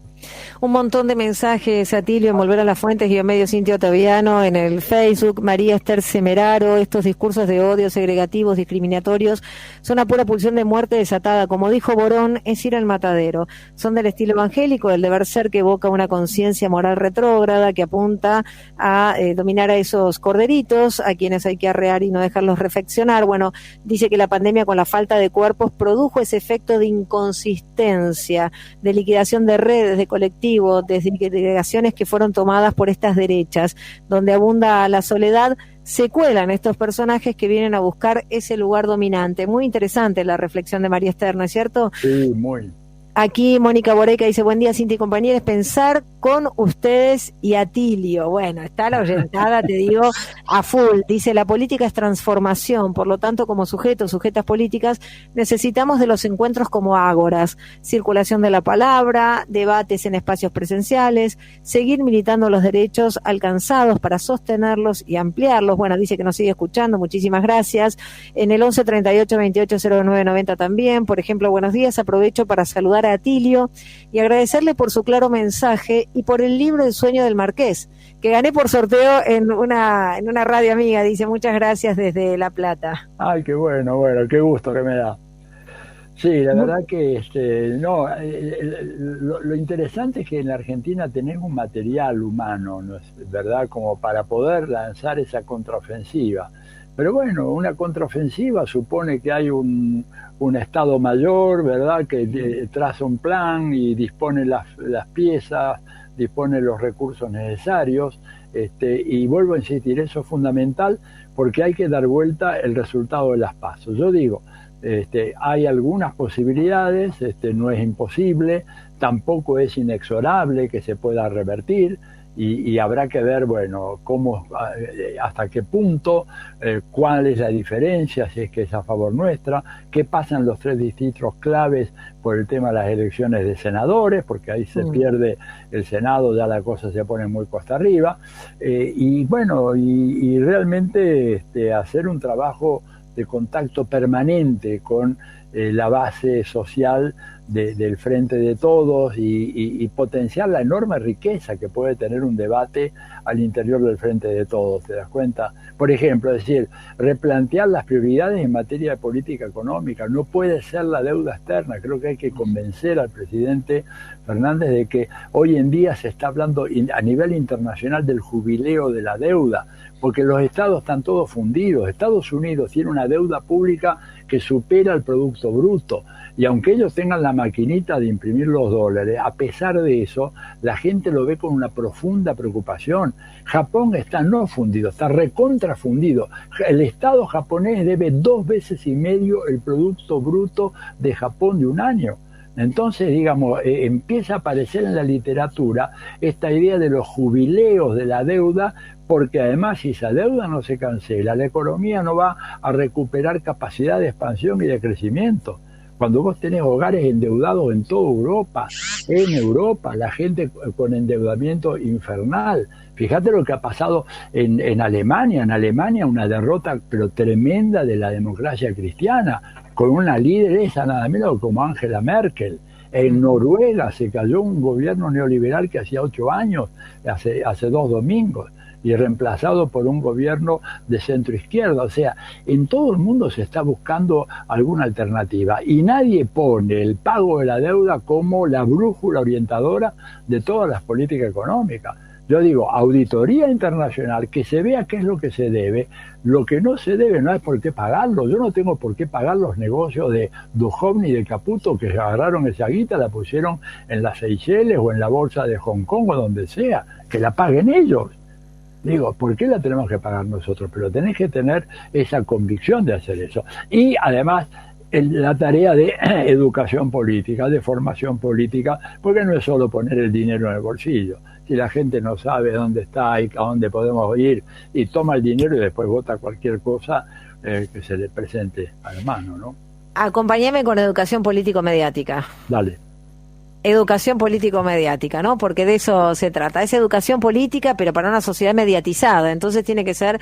Un montón de mensajes, Atilio, en Volver a las Fuentes, _medio Cintia Ottaviano, en el Facebook, María Esther Semeraro. Estos discursos de odio, segregativos, discriminatorios, son a pura pulsión de muerte desatada. Como dijo Borón, es ir al matadero. Son del estilo evangélico, del deber ser, que evoca una conciencia moral retrógrada, que apunta a dominar a esos corderitos, a quienes hay que arrear y no dejarlos reflexionar. Bueno, dice que la pandemia, con la falta de cuerpos, produjo ese efecto de inconsistencia, de liquidación de redes, de colectivos, de delegaciones que fueron tomadas por estas derechas, donde abunda la soledad. Se cuelan estos personajes que vienen a buscar ese lugar dominante. Muy interesante la reflexión de María Esther, ¿no es cierto? Sí, muy. Aquí Mónica Boreca dice: buen día, Cintia y compañeros, pensar con ustedes y Atilio. Bueno, está la oyentada, te digo, a full. Dice: la política es transformación, por lo tanto, como sujetas políticas, necesitamos de los encuentros como ágoras, circulación de la palabra, debates en espacios presenciales, seguir militando los derechos alcanzados para sostenerlos y ampliarlos. Bueno, dice que nos sigue escuchando, muchísimas gracias. En el 11 38 28 09 90 también, por ejemplo, buenos días, aprovecho para saludar a Atilio y agradecerle por su claro mensaje y por el libro El sueño del Marqués, que gané por sorteo en una radio amiga. Dice: muchas gracias desde La Plata. Ay, qué bueno, qué gusto que me da. Sí, la verdad que no, lo interesante es que en la Argentina tenemos un material humano, ¿no es verdad? Como para poder lanzar esa contraofensiva. Pero bueno, una contraofensiva supone que hay un Estado Mayor, ¿verdad? Que traza un plan y dispone las piezas, dispone los recursos necesarios. Y vuelvo a insistir, eso es fundamental porque hay que dar vuelta el resultado de las PASO. Yo digo, hay algunas posibilidades, no es imposible, tampoco es inexorable que se pueda revertir, y habrá que ver, bueno, cómo, hasta qué punto, cuál es la diferencia, si es que es a favor nuestra, qué pasa en los 3 distritos claves por el tema de las elecciones de senadores, porque ahí se pierde el Senado, ya la cosa se pone muy cuesta arriba, y bueno, y realmente hacer un trabajo de contacto permanente con la base social del Frente de Todos y potenciar la enorme riqueza que puede tener un debate al interior del Frente de Todos, ¿te das cuenta? Por ejemplo, es decir, replantear las prioridades en materia de política económica. No puede ser la deuda externa. Creo que hay que convencer al presidente Fernández de que hoy en día se está hablando a nivel internacional del jubileo de la deuda, porque los estados están todos fundidos. Estados Unidos tiene una deuda pública que supera el Producto Bruto, y aunque ellos tengan la maquinita de imprimir los dólares, a pesar de eso, la gente lo ve con una profunda preocupación. Japón está no fundido, está recontra fundido. El Estado japonés debe 2,5 veces el Producto Bruto de Japón de un año. Entonces, digamos, empieza a aparecer en la literatura esta idea de los jubileos de la deuda, porque además si esa deuda no se cancela, la economía no va a recuperar capacidad de expansión y de crecimiento. Cuando vos tenés hogares endeudados en toda Europa, la gente con endeudamiento infernal. Fíjate lo que ha pasado en Alemania. En Alemania una derrota pero tremenda de la democracia cristiana, con una lideresa nada menos como Angela Merkel. En Noruega se cayó un gobierno neoliberal que hacía 8 años, hace 2 domingos, y reemplazado por un gobierno de centro izquierda. O sea, en todo el mundo se está buscando alguna alternativa y nadie pone el pago de la deuda como la brújula orientadora de todas las políticas económicas. Yo digo, auditoría internacional, que se vea qué es lo que se debe. Lo que no se debe no hay por qué pagarlo. Yo no tengo por qué pagar los negocios de Duhovne y de Caputo, que agarraron esa guita, la pusieron en las Seychelles o en la bolsa de Hong Kong o donde sea, que la paguen ellos. Digo, ¿por qué la tenemos que pagar nosotros? Pero tenés que tener esa convicción de hacer eso. Y además, la tarea de educación política, de formación política, porque no es solo poner el dinero en el bolsillo. Si la gente no sabe dónde está y a dónde podemos ir, y toma el dinero y después vota cualquier cosa que se le presente a la mano, ¿no? Acompáñame con educación político-mediática. Dale. Educación político-mediática, ¿no? Porque de eso se trata. Es educación política, pero para una sociedad mediatizada. Entonces tiene que ser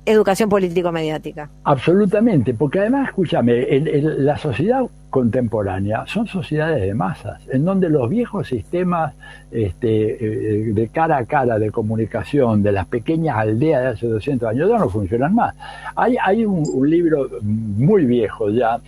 educación político-mediática. Absolutamente, porque además, escúchame, la sociedad contemporánea son sociedades de masas, en donde los viejos sistemas de cara a cara de comunicación de las pequeñas aldeas de hace 200 años ya no funcionan más. Hay un libro muy viejo ya,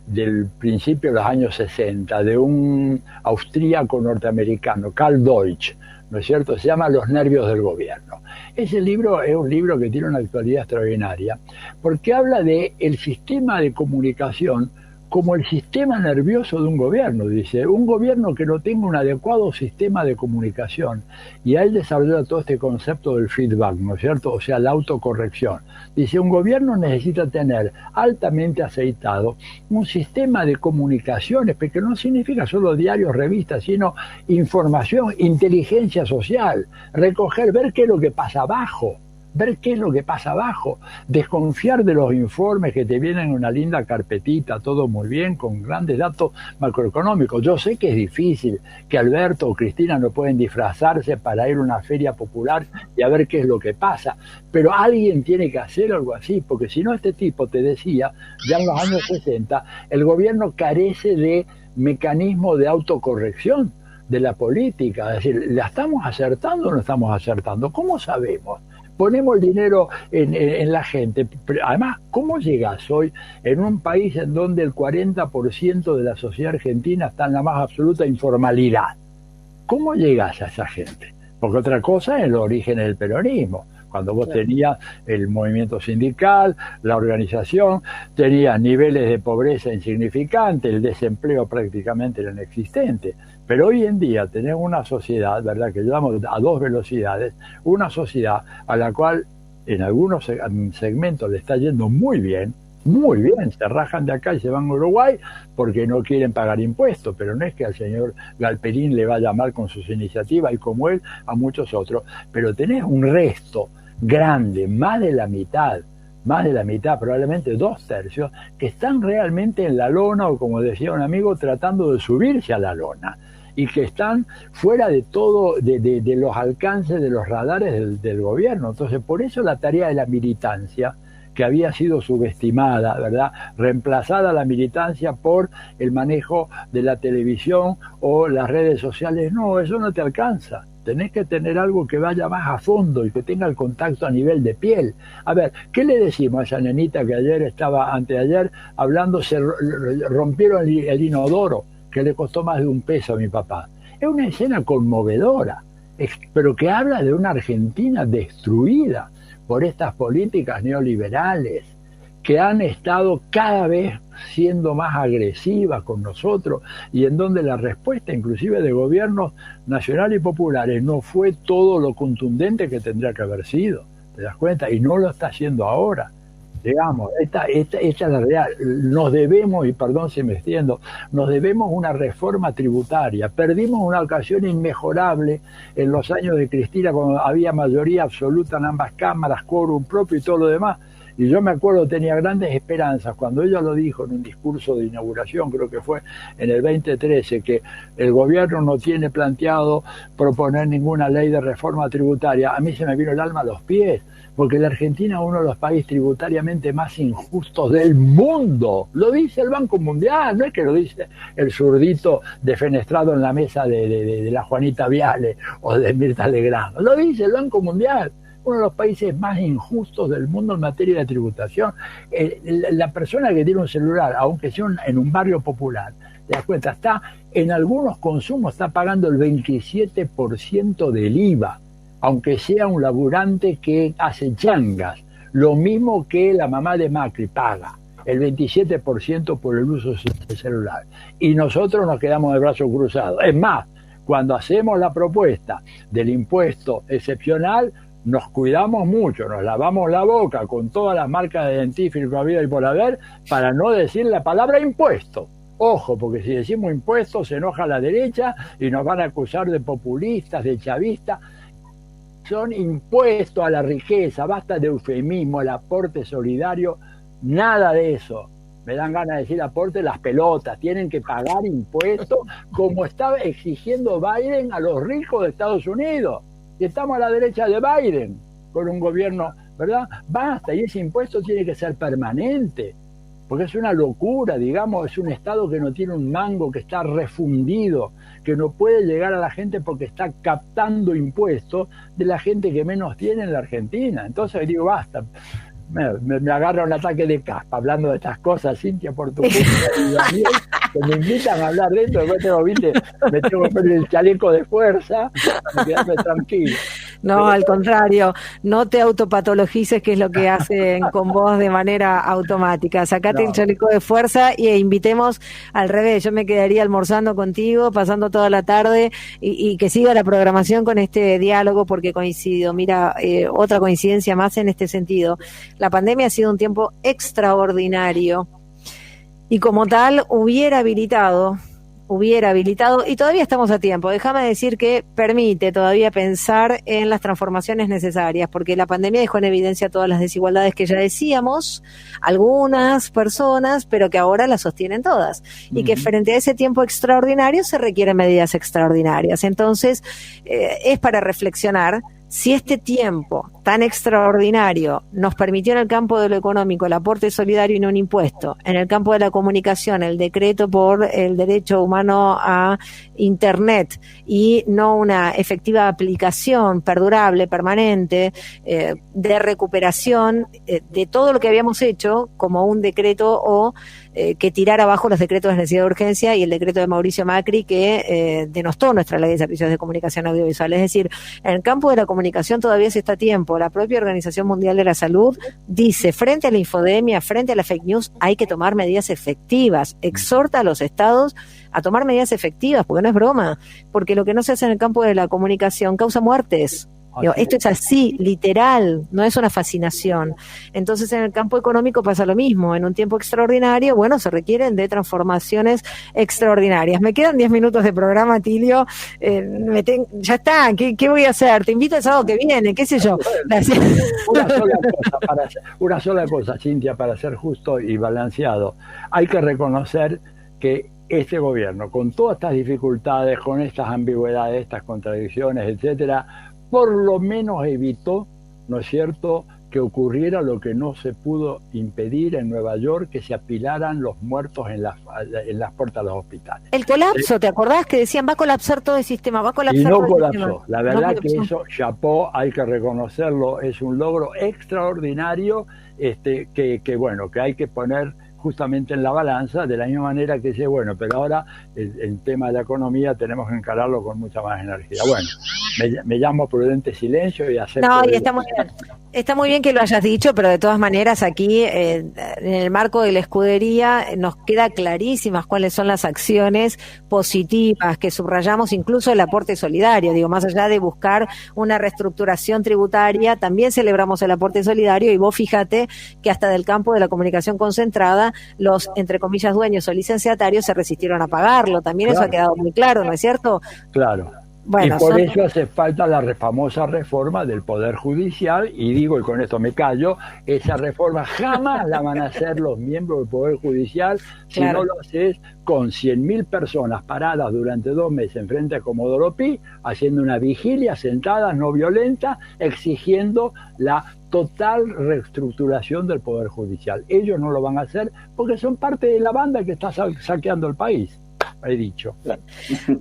del principio de los años 60, de un austríaco norteamericano, Karl Deutsch, ¿no es cierto? Se llama Los nervios del gobierno. Ese libro es un libro que tiene una actualidad extraordinaria, porque habla de el sistema de comunicación como el sistema nervioso de un gobierno. Dice, un gobierno que no tenga un adecuado sistema de comunicación, y a él desarrolla todo este concepto del feedback, ¿no es cierto? O sea, la autocorrección. Dice, un gobierno necesita tener altamente aceitado un sistema de comunicaciones, porque no significa solo diarios, revistas, sino información, inteligencia social, recoger, ver qué es lo que pasa abajo. Ver qué es lo que pasa abajo, desconfiar de los informes que te vienen en una linda carpetita, todo muy bien, con grandes datos macroeconómicos. Yo sé que es difícil, que Alberto o Cristina no pueden disfrazarse para ir a una feria popular y a ver qué es lo que pasa, pero alguien tiene que hacer algo así, porque si no, este tipo, te decía, ya en los años 60, el gobierno carece de mecanismos de autocorrección de la política. Es decir, ¿la estamos acertando o no estamos acertando? ¿Cómo sabemos? ponemos el dinero en la gente. Pero además, ¿cómo llegas hoy en un país en donde el 40% de la sociedad argentina está en la más absoluta informalidad? ¿Cómo llegas a esa gente? Porque otra cosa es el origen del peronismo. Cuando vos tenías el movimiento sindical, la organización, tenías niveles de pobreza insignificantes, el desempleo prácticamente era inexistente. Pero hoy en día tenemos una sociedad, ¿verdad?, que llevamos a dos velocidades, una sociedad a la cual en algunos segmentos le está yendo muy bien, se rajan de acá y se van a Uruguay porque no quieren pagar impuestos, pero no es que al señor Galperín le vaya mal con sus iniciativas y como él a muchos otros, pero tenés un resto grande, más de la mitad, probablemente 2/3, que están realmente en la lona o, como decía un amigo, tratando de subirse a la lona y que están fuera de todo, de los alcances de los radares del gobierno. Entonces, por eso la tarea de la militancia, que había sido subestimada, ¿verdad?, reemplazada la militancia por el manejo de la televisión o las redes sociales, no, eso no te alcanza. Tenés que tener algo que vaya más a fondo y que tenga el contacto a nivel de piel. A ver, ¿qué le decimos a esa nenita que anteayer, hablando, se rompieron el inodoro, que le costó más de $1 a mi papá? Es una escena conmovedora, pero que habla de una Argentina destruida por estas políticas neoliberales que han estado cada vez siendo más agresivas con nosotros y en donde la respuesta inclusive de gobiernos nacionales y populares no fue todo lo contundente que tendría que haber sido, ¿te das cuenta? Y no lo está haciendo ahora. Digamos, esta es la realidad. Nos debemos, y perdón si me extiendo, nos debemos una reforma tributaria. Perdimos una ocasión inmejorable en los años de Cristina, cuando había mayoría absoluta en ambas cámaras, quórum propio y todo lo demás. Y yo me acuerdo, tenía grandes esperanzas cuando ella lo dijo en un discurso de inauguración, creo que fue en el 2013, que el gobierno no tiene planteado proponer ninguna ley de reforma tributaria. A mí se me vino el alma a los pies, porque la Argentina es uno de los países tributariamente más injustos del mundo. Lo dice el Banco Mundial, no es que lo dice el zurdito defenestrado en la mesa de la Juanita Viale o de Mirta Legrand. Lo dice el Banco Mundial. Uno de los países más injustos del mundo en materia de tributación. La persona que tiene un celular, aunque sea en un barrio popular, te das cuenta, está en algunos consumos está pagando el 27% del IVA, aunque sea un laburante que hace changas, lo mismo que la mamá de Macri paga, el 27% por el uso del celular. Y nosotros nos quedamos de brazos cruzados. Es más, cuando hacemos la propuesta del impuesto excepcional, nos cuidamos mucho, nos lavamos la boca con todas las marcas de dentífrico habido y por haber para no decir la palabra impuesto. Ojo, porque si decimos impuesto se enoja la derecha y nos van a acusar de populistas, de chavistas. Son impuestos a la riqueza, basta de eufemismo, el aporte solidario, nada de eso. Me dan ganas de decir aporte las pelotas, tienen que pagar impuestos como estaba exigiendo Biden a los ricos de Estados Unidos. Y estamos a la derecha de Biden, con un gobierno, ¿verdad? Basta, y ese impuesto tiene que ser permanente, porque es una locura, digamos, es un Estado que no tiene un mango, que está refundido, que no puede llegar a la gente porque está captando impuestos de la gente que menos tiene en la Argentina. Entonces digo, basta. Me agarra un ataque de caspa hablando de estas cosas, Cintia, por tu culpa, y Daniel, que me invitan a hablar de esto, después me tengo que poner el chaleco de fuerza para quedarme tranquilo. No, al contrario, no te autopatologices, que es lo que hacen con vos de manera automática. Sacate el chaleco de fuerza e invitemos al revés. Yo me quedaría almorzando contigo, pasando toda la tarde y que siga la programación con este diálogo, porque coincido. Mira, otra coincidencia más en este sentido. La pandemia ha sido un tiempo extraordinario y como tal hubiera habilitado, y todavía estamos a tiempo. Déjame decir que permite todavía pensar en las transformaciones necesarias, porque la pandemia dejó en evidencia todas las desigualdades que ya decíamos, algunas personas, pero que ahora las sostienen todas, y que frente a ese tiempo extraordinario se requieren medidas extraordinarias. Entonces, es para reflexionar si este tiempo tan extraordinario nos permitió en el campo de lo económico el aporte solidario y no un impuesto, en el campo de la comunicación el decreto por el derecho humano a Internet y no una efectiva aplicación perdurable, permanente, de recuperación de todo lo que habíamos hecho como un decreto o que tirar abajo los decretos de necesidad de urgencia y el decreto de Mauricio Macri que denostó nuestra ley de servicios de comunicación audiovisual. Es decir, en el campo de la comunicación todavía se está a tiempo. La propia Organización Mundial de la Salud dice, frente a la infodemia, frente a la fake news, hay que tomar medidas efectivas. Exhorta a los estados a tomar medidas efectivas, porque no es broma, porque lo que no se hace en el campo de la comunicación causa muertes. Digo, esto es así, literal, no es una fascinación. Entonces, en el campo económico pasa lo mismo. En un tiempo extraordinario, bueno, se requieren de transformaciones extraordinarias. Me quedan 10 minutos de programa, Tilio. Ya está, ¿qué voy a hacer? Te invito el sábado que viene, qué sé yo. Una sola cosa, Cintia, para ser justo y balanceado. Hay que reconocer que este gobierno, con todas estas dificultades, con estas ambigüedades, estas contradicciones, etcétera, por lo menos evitó, ¿no es cierto?, que ocurriera lo que no se pudo impedir en Nueva York, que se apilaran los muertos en las puertas de los hospitales. El colapso, ¿te acordás que decían va a colapsar todo el sistema? Va a colapsar y no todo colapsó. El sistema. La verdad no que eso, chapó, hay que reconocerlo, es un logro extraordinario que bueno, que hay que poner justamente en la balanza, de la misma manera que dice, bueno, pero ahora el tema de la economía tenemos que encararlo con mucha más energía. Bueno, me llamo prudente silencio y acepto. No, y está muy bien. Está muy bien que lo hayas dicho, pero de todas maneras aquí, en el marco de la escudería, nos queda clarísimas cuáles son las acciones positivas que subrayamos, incluso el aporte solidario. Digo, más allá de buscar una reestructuración tributaria, también celebramos el aporte solidario y vos fíjate que hasta del campo de la comunicación concentrada, los, entre comillas, dueños o licenciatarios se resistieron a pagarlo. También claro. Eso ha quedado muy claro, ¿no es cierto? Claro. Bueno, y por eso hace falta la famosa reforma del Poder Judicial, y digo, y con esto me callo, esa reforma jamás la van a hacer los miembros del Poder Judicial si claro. No lo haces con 100.000 personas paradas durante 2 meses en frente a Comodoro Pi, haciendo una vigilia, sentadas, no violenta, exigiendo la total reestructuración del Poder Judicial. Ellos no lo van a hacer porque son parte de la banda que está saqueando el país. He dicho.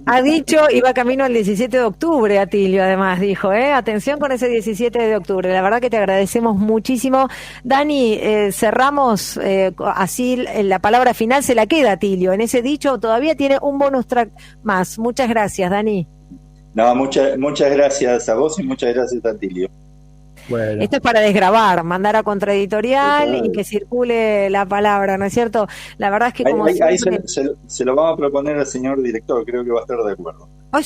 Ha dicho y va camino al 17 de octubre, Atilio, además dijo, atención con ese 17 de octubre. La verdad que te agradecemos muchísimo. Dani, cerramos así, la palabra final se la queda, Atilio. En ese dicho todavía tiene un bonus track más. Muchas gracias, Dani. No, muchas gracias a vos y muchas gracias a Atilio. Bueno. Esto es para desgravar, mandar a Contraeditorial claro. Y que circule la palabra, ¿no es cierto? La verdad es que como ahí se lo vamos a proponer al señor director, creo que va a estar de acuerdo. Ay, el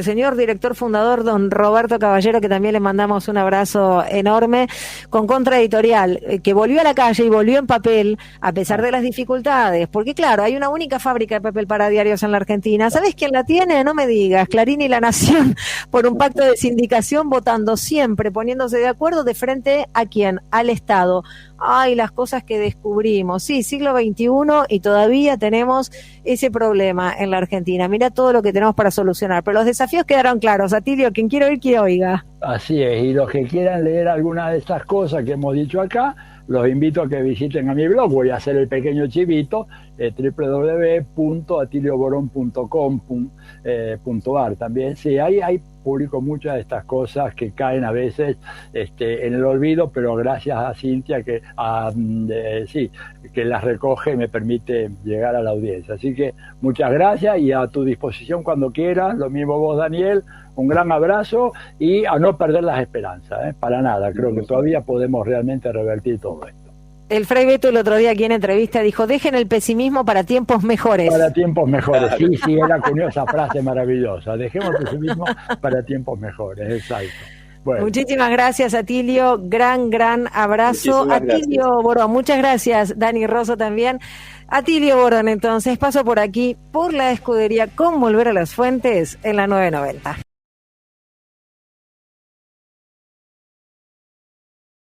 señor director fundador, don Roberto Caballero, que también le mandamos un abrazo enorme, con Contraeditorial, que volvió a la calle y volvió en papel, a pesar de las dificultades, porque claro, hay una única fábrica de papel para diarios en la Argentina. ¿Sabés quién la tiene? No me digas, Clarín y La Nación, por un pacto de sindicación, votando siempre, poniéndose de acuerdo de frente a quién, al Estado. Ay, las cosas que descubrimos. Sí, siglo XXI y todavía tenemos ese problema en la Argentina. Mira todo lo que tenemos para solucionar. Pero los desafíos quedaron claros. Atilio, quien quiera oír, que oiga. Así es. Y los que quieran leer alguna de estas cosas que hemos dicho acá, los invito a que visiten a mi blog. Voy a hacer el pequeño chivito, www.atilioborón.com.ar también. Sí, ahí publico muchas de estas cosas que caen a veces en el olvido, pero gracias a Cintia que las recoge y me permite llegar a la audiencia. Así que muchas gracias y a tu disposición cuando quieras. Lo mismo vos, Daniel. Un gran abrazo y a no perder las esperanzas, para nada. Creo que todavía podemos realmente revertir todo esto. El Fray Beto el otro día aquí en entrevista dijo, dejen el pesimismo para tiempos mejores. Para tiempos mejores, sí, era con esa frase maravillosa. Dejemos el pesimismo para tiempos mejores, exacto. Bueno. Muchísimas gracias, Atilio. Gran abrazo. Atilio Borón, muchas gracias. Dani Rosso también. Atilio Borón, entonces, paso por aquí, por la escudería con Volver a las Fuentes en la 990.